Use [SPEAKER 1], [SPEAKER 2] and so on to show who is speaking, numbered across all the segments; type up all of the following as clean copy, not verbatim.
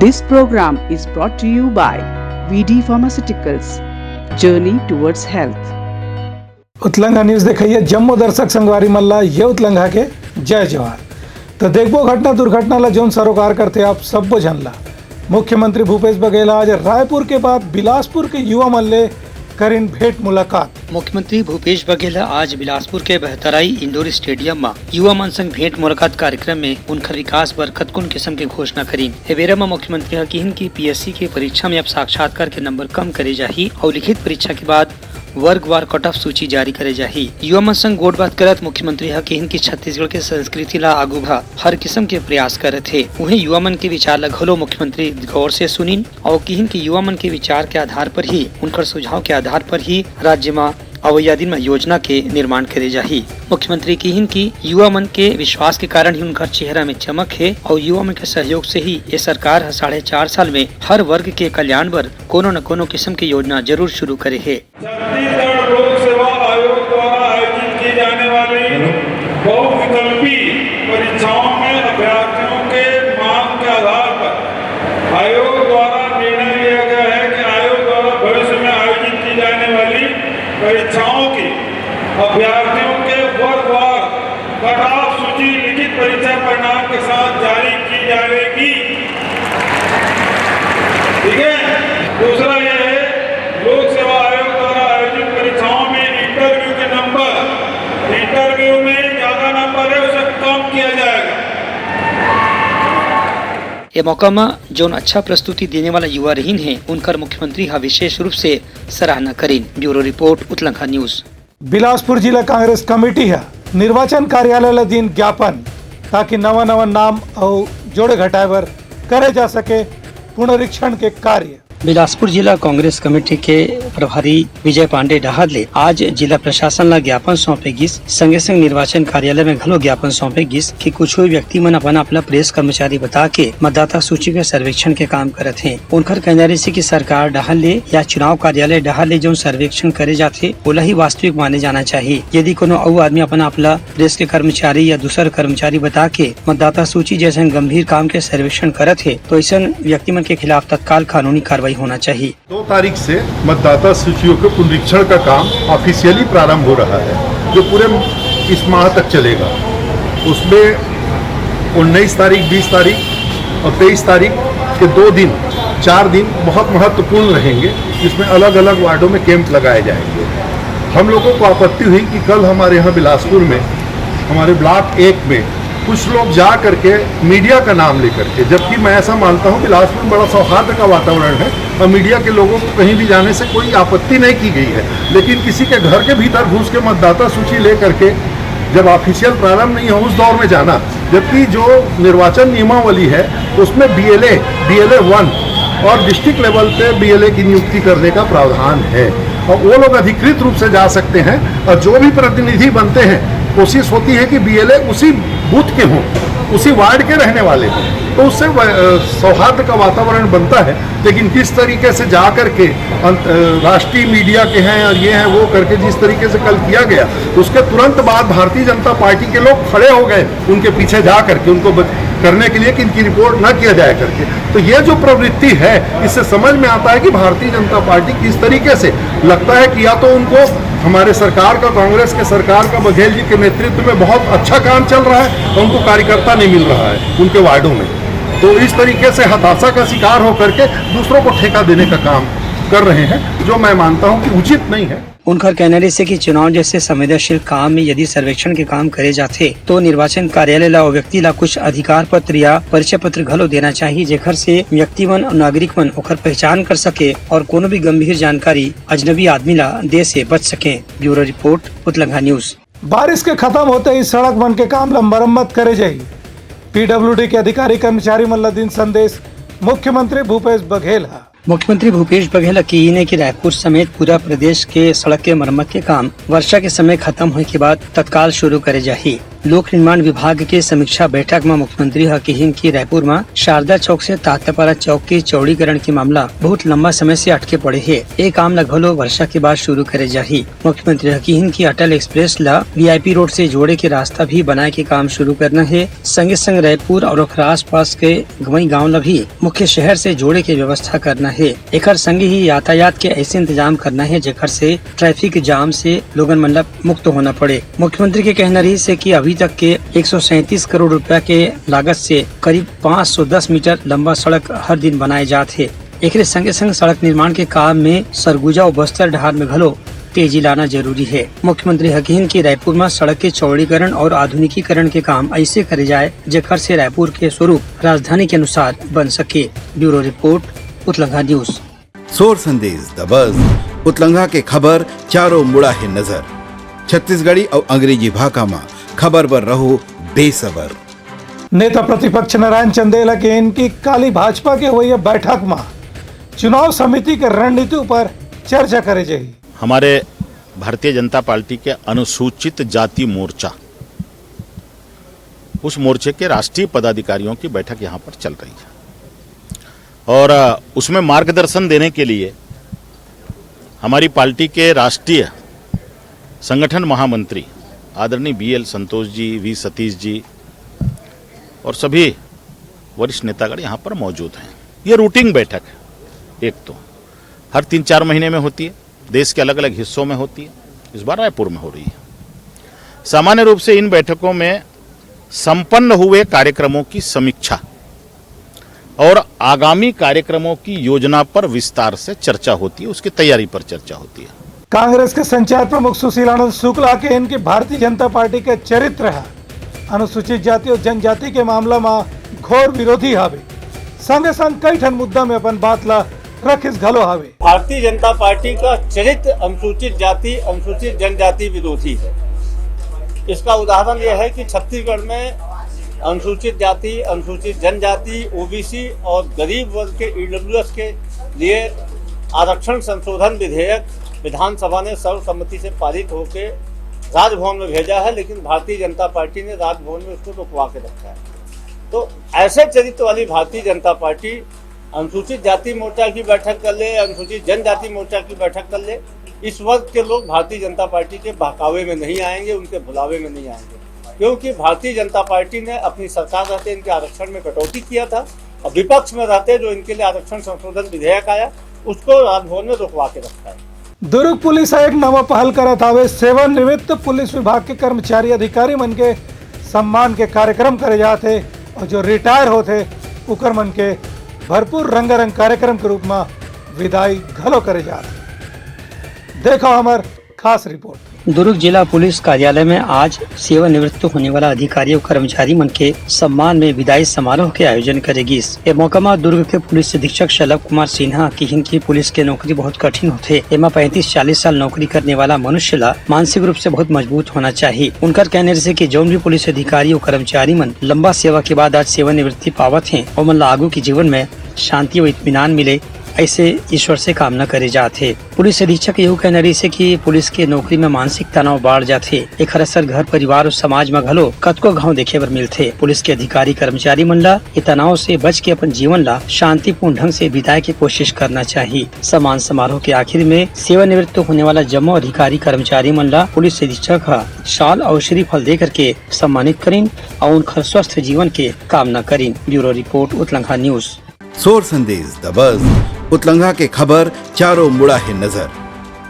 [SPEAKER 1] This program is brought to you by VD Pharmaceuticals. Journey towards health.
[SPEAKER 2] उतलंघा news देखिए जम्मू दर्शक संगवारी मल्ला ये उतलंघा के जय जवाहर। तो देखो घटना दुर्घटना ला जोन सरोकार करते आप सब जानला। मुख्यमंत्री भूपेश बघेल आज रायपुर के बाद बिलासपुर के युवा मल्ले करीन भेंट मुलाकात।
[SPEAKER 3] मुख्यमंत्री भूपेश बघेल आज बिलासपुर के बहतराई इंडोर स्टेडियम में युवा मन संग भेंट मुलाकात कार्यक्रम में उनका विकास बर कतकुन किस्म के घोषणा करीन। एवेरा में मुख्यमंत्री हकीन की पीएससी के परीक्षा में अब साक्षात्कार के नंबर कम करे जाही और लिखित परीक्षा के बाद वर्गवार कट ऑफ सूची जारी करे जाही। युवा मन संग गोट बात करत मुख्यमंत्री हकीन की छत्तीसगढ़ के संस्कृति ला आगू भा हर किस्म के प्रयास करे थे। उन्हें युवा मन के विचार लगलो मुख्यमंत्री गौर से सुनिन और किहिन की युवा मन के विचार के आधार पर ही उनकर सुझाव के आधार पर ही राज्य में अवैया दिन में योजना के निर्माण करे जाही। मुख्यमंत्री किहिन की युवा मन के विश्वास के कारण ही उनका चेहरा में चमक है और युवा मन के सहयोग से ही ये सरकार 4.5 साल में हर वर्ग के कल्याण पर कोनो न कोनो किस्म की योजना जरूर शुरू करे है।
[SPEAKER 4] छत्तीसगढ़ लोक सेवा आयोग द्वारा आयोजित की जाने वाली बहुविकल्पी परीक्षाओं में अभ्यर्थियों के मांग के आधार पर आयोग द्वारा निर्णय लिया गया है कि आयोग द्वारा भविष्य में आयोजित की जाने वाली परीक्षाओं की अभ्यर्थियों के वर्गवार कट ऑफ सूची लिखित परीक्षा परिणाम के साथ जारी की जाएगी। ठीक है। दूसरा यह है लोक सेवा आयोग द्वारा आयोजित परीक्षाओं में इंटरव्यू के नंबर इंटरव्यू में ज्यादा नंबर है उसे कम किया जाएगा।
[SPEAKER 3] ये मौका में जो अच्छा प्रस्तुति देने वाला युवा रहीन है उनकर मुख्यमंत्री हा विशेष रूप से सराहना करीन। ब्यूरो रिपोर्ट उतलंघा न्यूज।
[SPEAKER 2] बिलासपुर जिला कांग्रेस कमेटी है निर्वाचन कार्यालय ला दिन ज्ञापन ताकि नवा नवा नाम और जोड़े घटाए करे जा सके पुनरीक्षण के कार्य।
[SPEAKER 3] बिलासपुर जिला कांग्रेस कमेटी के प्रभारी विजय पांडे डहादले आज जिला प्रशासन ला ज्ञापन सौंपे गिस संगे संग निर्वाचन कार्यालय में घलो ज्ञापन सौंपे गिस कि कुछ व्यक्ति मन अपना प्रेस कर्मचारी बता के मतदाता सूची के सर्वेक्षण के काम करत हैं। उनकर कहना रही कि सरकार डहाले या चुनाव कार्यालय डहाले जो सर्वेक्षण करे जाते ओला ही वास्तविक माने जाना चाहिए। यदि कोनो और आदमी अपना प्रेस के कर्मचारी या दूसर कर्मचारी बता के मतदाता सूची जैसे गंभीर काम के सर्वेक्षण करत है तो ऐसा व्यक्ति मन के खिलाफ तत्काल कानूनी कार्रवाई होना चाहिए।
[SPEAKER 5] 2 तारीख से मतदाता सूचियों के पुनरीक्षण का काम ऑफिशियली प्रारंभ हो रहा है जो पूरे इस माह तक चलेगा। उसमें 19 तारीख 20 तारीख और 23 तारीख के 2 दिन 4 दिन बहुत महत्वपूर्ण रहेंगे जिसमें अलग अलग वार्डों में कैंप लगाए जाएंगे। हम लोगों को आपत्ति हुई कि कल हमारे यहाँ बिलासपुर में हमारे ब्लॉक 1 में कुछ लोग जा करके मीडिया का नाम लेकर के, जबकि मैं ऐसा मानता हूँ बिलासपुर में बड़ा सौहार्द का वातावरण है और मीडिया के लोगों को कहीं भी जाने से कोई आपत्ति नहीं की गई है, लेकिन किसी के घर के भीतर घुस के मतदाता सूची ले करके जब ऑफिशियल प्रारंभ नहीं हो उस दौर में जाना, जबकि जो निर्वाचन नियमावली है उसमें BLA 1 और डिस्ट्रिक्ट लेवल पे BLA की नियुक्ति करने का प्रावधान है और वो लोग अधिकृत रूप से जा सकते हैं और जो भी प्रतिनिधि बनते हैं कोशिश होती है कि BLA उसी बूथ के हों, उसी वार्ड के रहने वाले हों, तो उससे सौहार्द का वातावरण बनता है। लेकिन किस तरीके से जा करके राष्ट्रीय मीडिया के हैं और ये हैं वो करके जिस तरीके से कल किया गया उसके तुरंत बाद भारतीय जनता पार्टी के लोग खड़े हो गए उनके पीछे जा करके उनको करने के लिए कि इनकी रिपोर्ट न किया जाए करके। तो ये जो प्रवृत्ति है इससे समझ में आता है कि भारतीय जनता पार्टी किस तरीके से लगता है कि या तो उनको हमारे सरकार का कांग्रेस के सरकार का बघेल जी के नेतृत्व में बहुत अच्छा काम चल रहा है और उनको कार्यकर्ता नहीं मिल रहा है उनके वार्डों में, तो इस तरीके से हताशा का शिकार होकर के दूसरों को ठेका देने का काम कर रहे हैं जो मैं मानता हूं कि उचित नहीं है।
[SPEAKER 3] उनका कहना है कि चुनाव जैसे संवेदनशील काम में यदि सर्वेक्षण के काम करे जाते तो निर्वाचन कार्यालय ला व्यक्ति ला कुछ अधिकार पत्र या परिचय पत्र घलो देना चाहिए जेकर से व्यक्ति मन और नागरिक मन ओकर पहचान कर सके और कोनो भी गंभीर जानकारी अजनबी आदमी ला दे से बच सके। ब्यूरो रिपोर्ट उतलंघा न्यूज।
[SPEAKER 2] बारिश के खत्म होते ही सड़क बन के काम ला मरम्मत करे जाये। PWD के अधिकारी कर्मचारी मन दिन संदेश मुख्यमंत्री भूपेश बघेल।
[SPEAKER 3] मुख्यमंत्री भूपेश बघेल की ने कि रायपुर समेत पूरा प्रदेश के सड़क के मरम्मत के काम वर्षा के समय खत्म होने के बाद तत्काल शुरू करे जाही। लोक निर्माण विभाग के समीक्षा बैठक में मुख्यमंत्री हकीम की रायपुर में शारदा चौक से तात्यापारा चौक के चौड़ीकरण की मामला बहुत लंबा समय से अटके पड़े है। ये काम लगभग वर्षा के बाद शुरू करे जाही। मुख्यमंत्री हकीम की अटल एक्सप्रेस ला VIP रोड से जोड़े के रास्ता भी बनाए के काम शुरू करना है। संगे संग रायपुर और ओखरा आस पास के गवई गाँव ला भी मुख्य शहर से जोड़े के व्यवस्था करना है। एक संगे ही यातायात के ऐसे इंतजाम करना है जेकर से ट्रैफिक जाम से लोगन मन मुक्त होना पड़े। मुख्यमंत्री के कहना रही से कि अभी तक के 137 करोड़ रुपया के लागत से करीब 510 मीटर लंबा सड़क हर दिन बनाए जाते हैं। एक संगे संग सड़क निर्माण के काम में सरगुजा और बस्तर ढार में घलो तेजी लाना जरूरी है। मुख्यमंत्री हकीम की रायपुर में सड़क के चौड़ीकरण और आधुनिकीकरण के काम ऐसे करे जाए जेकर से रायपुर के स्वरूप राजधानी के अनुसार बन सके। ब्यूरो रिपोर्ट उतलंघा न्यूज।
[SPEAKER 6] सोर संदेश द बज़ उतलंघा के खबर चारों मुड़ा है नजर। छत्तीसगढ़ी और अंग्रेजी भाषा में खबर पर रहो बेसबर।
[SPEAKER 2] नेता प्रतिपक्ष नारायण चंदेला के इनकी काली भाजपा के हुई बैठक में चुनाव समिति के रणनीति पर चर्चा करे जाएगी।
[SPEAKER 7] हमारे भारतीय जनता पार्टी के अनुसूचित जाति मोर्चा, उस मोर्चे के राष्ट्रीय पदाधिकारियों की बैठक यहाँ पर चल रही है और उसमें मार्गदर्शन देने के लिए हमारी पार्टी के राष्ट्रीय संगठन महामंत्री आदरणीय BL संतोष जी, V सतीश जी और सभी वरिष्ठ नेतागण यहाँ पर मौजूद हैं। ये रूटीन बैठक है, एक तो हर 3-4 महीने में होती है, देश के अलग अलग हिस्सों में होती है, इस बार रायपुर में हो रही है। सामान्य रूप से इन बैठकों में संपन्न हुए कार्यक्रमों की समीक्षा और आगामी कार्यक्रमों की योजना पर विस्तार से चर्चा होती है, उसकी तैयारी पर चर्चा होती है।
[SPEAKER 2] कांग्रेस के संचार प्रमुख सुशीलानंद शुक्ला के इनकी भारतीय जनता पार्टी के चरित्र है अनुसूचित जाति और जनजाति के मामला में घोर विरोधी हावे। संगे संग कई ठन मुद्दा में अपन बात ला रखिस घलो हावे।
[SPEAKER 8] भारतीय जनता पार्टी का चरित्र अनुसूचित जाति अनुसूचित जनजाति विरोधी है। इसका उदाहरण यह है कि छत्तीसगढ़ में अनुसूचित जाति अनुसूचित जनजाति OBC और गरीब वर्ग के EWS के लिए आरक्षण संशोधन विधेयक विधानसभा ने सर्वसम्मति से पारित होकर राजभवन में भेजा है, लेकिन भारतीय जनता पार्टी ने राजभवन में उसको रुकवा के रखा है। तो ऐसे चरित्र वाली भारतीय जनता पार्टी अनुसूचित जाति मोर्चा की बैठक कर ले, अनुसूचित जनजाति मोर्चा की बैठक कर ले, इस वर्ग के लोग भारतीय जनता पार्टी के बहकावे में नहीं आएंगे, उनके भुलावे में नहीं आएंगे, क्योंकि भारतीय जनता पार्टी ने अपनी सरकार रहते इनके आरक्षण में कटौती किया था और विपक्ष में रहते जो इनके लिए आरक्षण संशोधन विधेयक आया उसको राजभवन में रुकवा के रखा है।
[SPEAKER 2] दुर्ग पुलिस एक नवा पहल करत हावे। सेवानिवृत्त पुलिस विभाग के कर्मचारी अधिकारी मन के सम्मान के कार्यक्रम करे जाते और जो रिटायर होते उकर मन के भरपूर रंगारंग कार्यक्रम के रूप में विदाई घलो करे जाते। देखो हमार खास रिपोर्ट।
[SPEAKER 3] दुर्ग जिला पुलिस कार्यालय में आज सेवानिवृत्त होने वाला अधिकारी और कर्मचारी मन के सम्मान में विदाई समारोह के आयोजन करेगी। ये मौका में दुर्ग के पुलिस अधीक्षक शलभ कुमार सिन्हा की इनकी पुलिस के नौकरी बहुत कठिन होते। एमा 35-40 साल नौकरी करने वाला मनुष्य ला मानसिक रूप से बहुत मजबूत होना चाहिए। उनका कहने से कि जौन भी पुलिस अधिकारी और कर्मचारी मन लंबा सेवा के बाद आज सेवानिवृत्ति पावत है और मन आगू के जीवन में शांति और इत्मीनान मिले, ऐसे ईश्वर से कामना करे जाते। पुलिस अधीक्षक यही कहना रही से कि पुलिस के नौकरी में मानसिक तनाव बढ़ जाते। एक असर घर परिवार और समाज में घलो कतको घाव देखे बर मिलते। पुलिस के अधिकारी कर्मचारी मन ला ये तनाव से बच के अपन जीवन ला शांतिपूर्ण ढंग से बिताए की कोशिश करना चाहिए। सम्मान समारोह के आखिर में सेवानिवृत्त होने वाला जम्मू अधिकारी कर्मचारी मन ला पुलिस अधीक्षक शाल और श्रीफल दे करके सम्मानित करीन और उनका स्वस्थ जीवन के कामना करीन। ब्यूरो रिपोर्ट उतलंघा न्यूज।
[SPEAKER 6] सोर संदेश द बज़ उतलंघा के खबर चारों मुड़ा है नजर।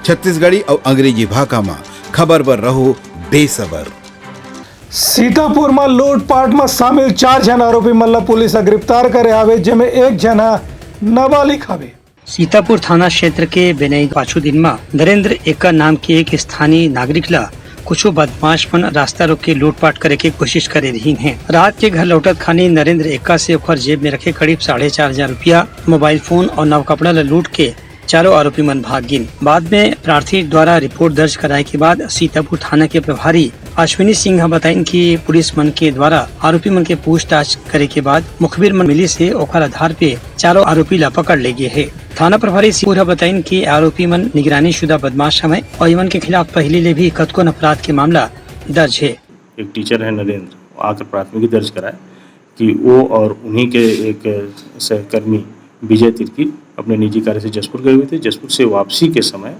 [SPEAKER 6] छत्तीसगढ़ी और अंग्रेजी भाषा में खबर पर रहो बेसबर।
[SPEAKER 2] सीतापुर में लूटपाट में शामिल 4 जन आरोपी मल्ला पुलिस गिरफ्तार करे आवे, जिसमें 1 जना नाबालिग हवे।
[SPEAKER 3] सीतापुर थाना क्षेत्र के बेनई पाछू दिन में नरेंद्र एक्का नाम के एक स्थानीय नागरिक ला कुछ बदमाशपन रास्ता रोक के लूटपाट करे की कोशिश करे रही हैं। रात के घर लौटत खानी नरेंद्र एक्का से ओखर जेब में रखे करीब 4,500 रुपया, मोबाइल फोन और नव कपड़ा ला लूट के चारों आरोपी मन भाग गिन। बाद में प्रार्थी द्वारा रिपोर्ट दर्ज कराए के बाद सीतापुर थाना के प्रभारी अश्विनी सिंह बताइन कि पुलिस मन के द्वारा आरोपी मन के पूछताछ करे के बाद मुखबिर मन मिली से ओखर आधार पे चारों आरोपी ला पकड़ ले गए है। थाना प्रभारी सिंह बताइन कि आरोपी मन निगरानी शुदा बदमाश हमें और इवन के खिलाफ पहले ले भी कतको अपराध के मामला दर्ज है।
[SPEAKER 9] एक टीचर है नरेंद्र, आकर प्राथमिकी दर्ज कराए कि वो और उन्हीं के एक सहकर्मी विजय तिर्की अपने निजी कार्य से जसपुर गए हुए थे। जसपुर से वापसी के समय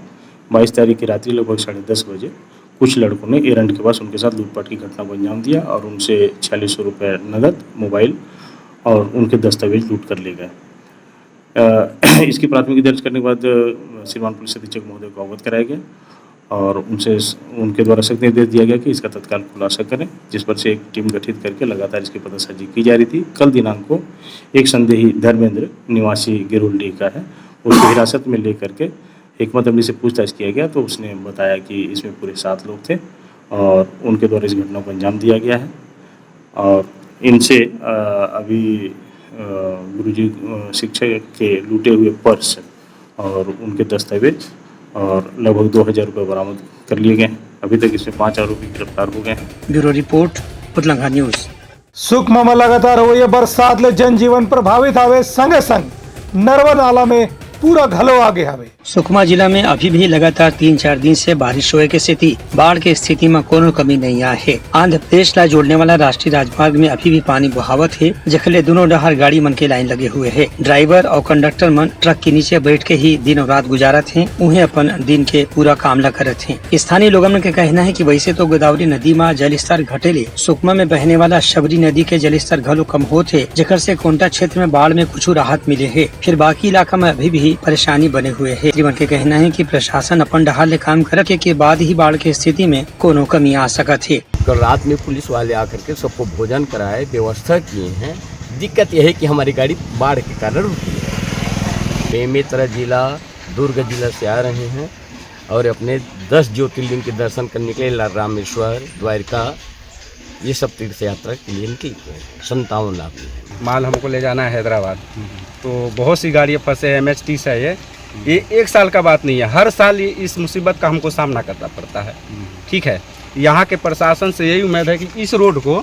[SPEAKER 9] 22 तारीख की रात्रि लगभग 10:30 बजे कुछ लड़कों ने एरंड के पास उनके साथ लूटपाट की घटना को अंजाम दिया और उनसे 4600 रुपये नगद, मोबाइल और उनके दस्तावेज लूट कर ले गए। इसकी प्राथमिकी दर्ज करने के बाद श्रीमान पुलिस अधीक्षक महोदय को अवगत कराया गया और उनके द्वारा सख्त निर्देश दिया गया कि इसका तत्काल खुलासा करें, जिस पर से एक टीम गठित करके लगातार इसकी पतासाजी की जा रही थी। कल दिनांक को एक संदेही धर्मेंद्र निवासी गिरुलडी का है, उसको हिरासत में लेकर के हिकमत अमली से पूछताछ किया गया तो उसने बताया कि इसमें पूरे 7 लोग थे और उनके द्वारा इस घटना को अंजाम दिया गया है। और इनसे अभी गुरुजी शिक्षक के लूटे हुए पर्स और उनके दस्तावेज और लगभग 2000 रुपये बरामद कर लिए गए। अभी तक इसमें 5 आरोपी गिरफ्तार हो गए हैं।
[SPEAKER 3] ब्यूरो रिपोर्ट उतलंघा न्यूज।
[SPEAKER 2] सुकमा में लगातार हुई बरसात ले जनजीवन प्रभावित आवे, संगे संग नर्मदा नाला में पूरा घलो आगे हवे।
[SPEAKER 3] सुकमा जिला में अभी भी लगातार 3-4 दिन से बारिश होए के स्थिति, बाढ़ के स्थिति में कोनो कमी नहीं आ है। आंध्र प्रदेश ला जोड़ने वाला राष्ट्रीय राजमार्ग में अभी भी पानी बहावत है, जखले दोनों डहर गाड़ी मन के लाइन लगे हुए है। ड्राइवर और कंडक्टर मन ट्रक के नीचे बैठ के ही दिनों रात गुजारत हैं, उन्हें अपन दिन के पूरा काम ला करत हैं। स्थानीय लोगों का कहना है कि वैसे तो गोदावरी नदी में जलस्तर घटेले, सुकमा में बहने वाला शबरी नदी के जलस्तर घलो कम होते, जेकर से कोंटा क्षेत्र में बाढ़ में कुछ राहत मिले है। फिर बाकी इलाका में अभी भी परेशानी बने हुए है। के कहना है कि प्रशासन अपन डहार ले काम करे के बाद ही बाढ़ की स्थिति में कोनो कमी आ सकत है।
[SPEAKER 10] कल रात में पुलिस वाले आकर के सबको भोजन कराए, व्यवस्था किए हैं। दिक्कत यह है कि हमारी गाड़ी बाढ़ के कारण रुकी है। बेमेतरा जिला, दुर्ग जिला से आ रहे हैं और अपने 10 ज्योतिर्लिंग के दर्शन करने के लिए रामेश्वर, द्वारका, ये सब तीर्थ यात्रा के लिए निकली है। 57 लाख
[SPEAKER 11] माल हमको ले जाना है हैदराबाद, तो बहुत सी गाड़ियाँ फंसे हैं। MHT से है ये 1 साल का बात नहीं है, हर साल इस मुसीबत का हमको सामना करना पड़ता है। ठीक है, यहाँ के प्रशासन से यही उम्मीद है कि इस रोड को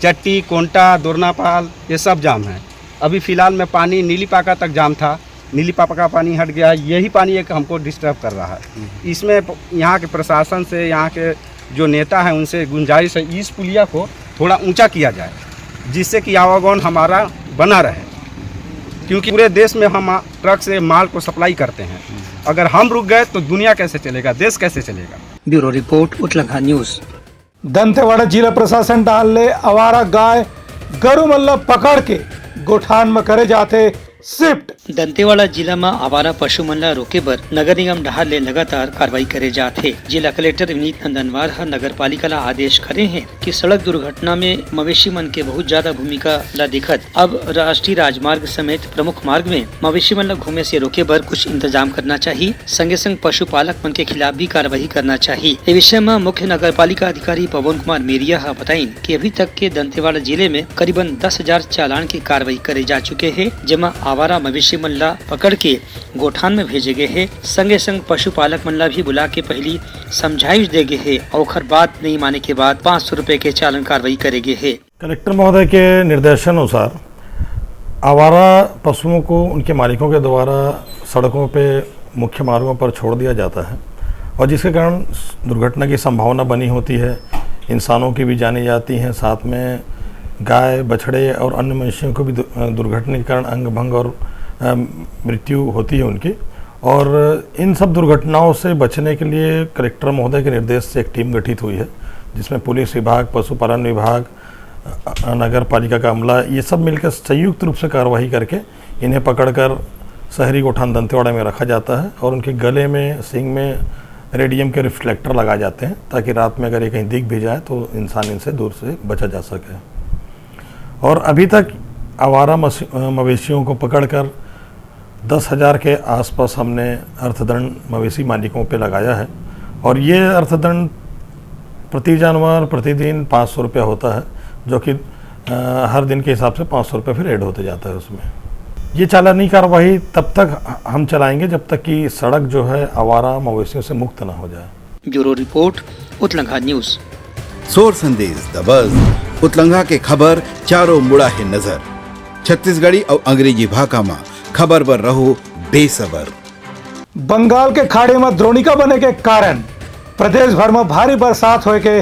[SPEAKER 11] चट्टी, कोंटा, दोरनापाल ये सब जाम है। अभी फ़िलहाल में पानी नीली पाका तक जाम था, नीली पाका का पानी हट गया, यही पानी एक हमको डिस्टर्ब कर रहा है। इसमें यहाँ के प्रशासन से, यहाँ के जो नेता हैं उनसे गुंजाइश है इस पुलिया को थोड़ा ऊंचा किया जाए, जिससे कि आवागमन हमारा बना रहे, क्योंकि पूरे देश में हम ट्रक से माल को सप्लाई करते हैं। अगर हम रुक गए तो दुनिया कैसे चलेगा, देश कैसे चलेगा।
[SPEAKER 3] ब्यूरो रिपोर्ट उतलंघा न्यूज।
[SPEAKER 2] दंतेवाड़ा जिला प्रशासन डाल ले आवारा गाय गरु मल्ला पकड़ के गोठान में करे जाते शिफ्ट।
[SPEAKER 3] दंतेवाड़ा जिला में आवारा पशु मन ला रोके बर नगर निगम डहार ले लगातार कार्रवाई करे जाते। जिला कलेक्टर विनीत नंदनवार नगर पालिका ला आदेश करे हैं कि सड़क दुर्घटना में मवेशी मन के बहुत ज्यादा भूमिका ला दिखत। अब राष्ट्रीय राजमार्ग समेत प्रमुख मार्ग में मवेशी मन ला घूमे से रोके बर कुछ इंतजाम करना चाहिए। संगे संग पशुपालक मन के खिलाफ भी कार्रवाई करना चाहिए। इस विषय में मुख्य नगर पालिका अधिकारी पवन कुमार मेरिया बताइन कि अभी तक के दंतेवाड़ा जिले में करीबन 10,000 चालान की कार्रवाई करे जा चुके हैं, जिसमें आवारा मवेशी मन ला पकड़ के गोठान में भेजे गए हैं। संगे संग पशुपालक मन ला भी बुला के पहली समझाइश दे गए हैं और बात नहीं माने के बाद 500 रुपए के चालान कार्रवाई करे गए हैं।
[SPEAKER 12] कलेक्टर महोदय के निर्देशानुसार आवारा पशुओं को उनके मालिकों के द्वारा सड़कों पे मुख्य मार्गों पर छोड़ दिया जाता है और जिसके कारण दुर्घटना की संभावना बनी होती है। इंसानों की भी जानी जाती हैं, साथ में गाय, बछड़े और अन्य मनुष्यों को भी दुर्घटना के कारण अंग भंग और मृत्यु होती है उनकी। और इन सब दुर्घटनाओं से बचने के लिए कलेक्टर महोदय के निर्देश से एक टीम गठित हुई है, जिसमें पुलिस विभाग, पशुपालन विभाग, नगर पालिका का अमला, ये सब मिलकर संयुक्त रूप से कार्रवाई करके इन्हें पकड़कर शहरी गोठान दंतेवाड़ा में रखा जाता है और उनके गले में, सींग में रेडियम के रिफ्लेक्टर लगाए जाते हैं ताकि रात में अगर ये कहीं दिख भी जाए तो इंसान इनसे दूर से बचा जा सके। और अभी तक आवारा मवेशियों को पकड़कर 10,000 के आसपास हमने अर्थदंड मवेशी मालिकों पे लगाया है और ये अर्थदंड प्रति जानवर प्रतिदिन 500 रुपया होता है, जो कि हर दिन के हिसाब से 500 रुपये फिर ऐड होते जाता है उसमें। ये चालानी कार्रवाई तब तक हम चलाएंगे जब तक कि सड़क जो है आवारा मवेशियों से मुक्त न हो जाए।
[SPEAKER 3] ब्यूरो रिपोर्ट उतलंघा न्यूज।
[SPEAKER 6] सोर संदेश दबज उतलंघा के खबर चारों मुड़ा है नजर। छत्तीसगढ़ी और अंग्रेजी भाषा में खबर पर रहो बेसबर।
[SPEAKER 2] बंगाल के खाड़ी में द्रोणिका बने के कारण प्रदेश भर में भारी बरसात होए के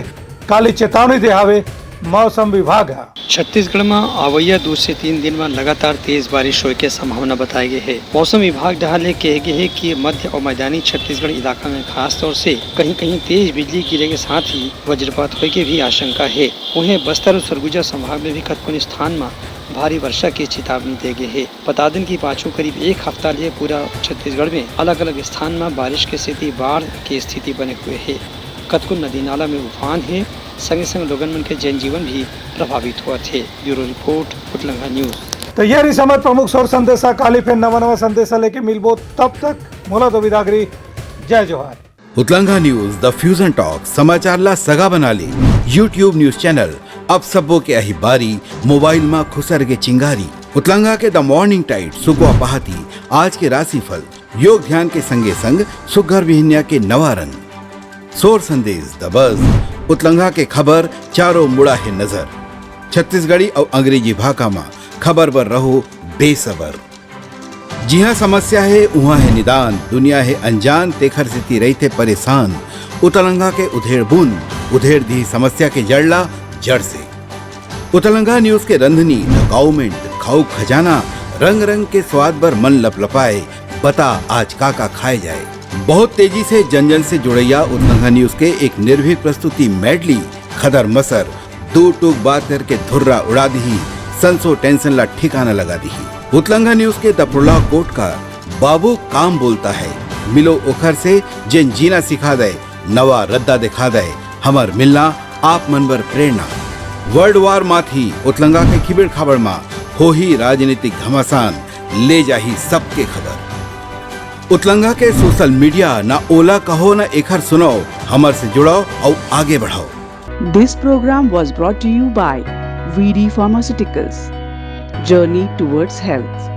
[SPEAKER 2] काली चेतावनी देहावे मौसम विभाग है।
[SPEAKER 3] छत्तीसगढ़ में आवैया 2 से 3 दिन में लगातार तेज बारिश होने की संभावना बताई गई है। मौसम विभाग डहाले कहे गए है कि मध्य और मैदानी छत्तीसगढ़ इलाका में खास तौर से कहीं कहीं तेज बिजली गिरे के साथ ही वज्रपात होने की भी आशंका है। वहीं बस्तर और सरगुजा संभाग में भी कतकों स्थान में भारी वर्षा की चेतावनी दी गई है। बता दें कि पाछू करीब एक हफ्ता लिए पूरा छत्तीसगढ़ में अलग अलग स्थान में बारिश के स्थिति बाढ़ की स्थिति बने हुए है। कतको नदी नाला में उफान है, संगे संग लोगन मन के जनजीवन भी प्रभावित हुआ थे। ब्यूरो रिपोर्ट उतलंगा न्यूज।
[SPEAKER 2] तो ये रही समझ प्रमुख सोर संदेशा। काली फिर नवा संदेशा लेके मिलबो, तब तक मोला तो विदागरी। जय जोहार।
[SPEAKER 6] उतलंगा न्यूज द फ्यूजन टॉक समाचार ला सगा बना ली। यूट्यूब न्यूज चैनल अब सबो के अही बारी मोबाइल में खुसर के चिंगारी। उतलंगा के द मॉर्निंग टाइट सुगवा पहाती आज के राशिफल योग ध्यान के संगे संग सुगर विहिन्या के नवा रंग सोर संदेश द बज उतलंगा के खबर चारों मुड़ा है नजर। छत्तीसगढ़ी और अंग्रेजी भाषा में खबर पर रहो बेसबर। जी हाँ, समस्या है वहाँ है निदान, दुनिया है अनजान तेखर से रहते परेशान। उतलंगा के उधेड़ बुन उधेड़ दी समस्या के जड़ला जड़ से। उतलंगा न्यूज के रंधनी द गवर्नमेंट खाऊ खजाना रंग रंग के स्वाद पर मन लपलपाए। बता आज का खाए जाए। बहुत तेजी से जन जन से जुड़ैया उतलंगा न्यूज के एक निर्भीक प्रस्तुति मेडली खदर मसर दो टूक बात करके धुर्रा उड़ा दी, संसो टेंशन ला ठिकाना लगा दी। उतलंगा न्यूज के दपुरला कोट का बाबू काम बोलता है, मिलो ओखर से जिन जीना सिखा दे, नवा रद्दा दिखा दे, हमर मिलना आप मनबर प्रेरणा। वर्ल्ड वार माथी उतलंगा के खिबड़ खबर मा हो ही राजनीतिक घमासान ले जाही सबके खबर। उतलंगा के सोशल मीडिया ना ओला कहो ना एखर सुनो, हमर से जुड़ो और आगे बढ़ाओ।
[SPEAKER 1] This program was brought to you by VD Pharmaceuticals. Journey towards health.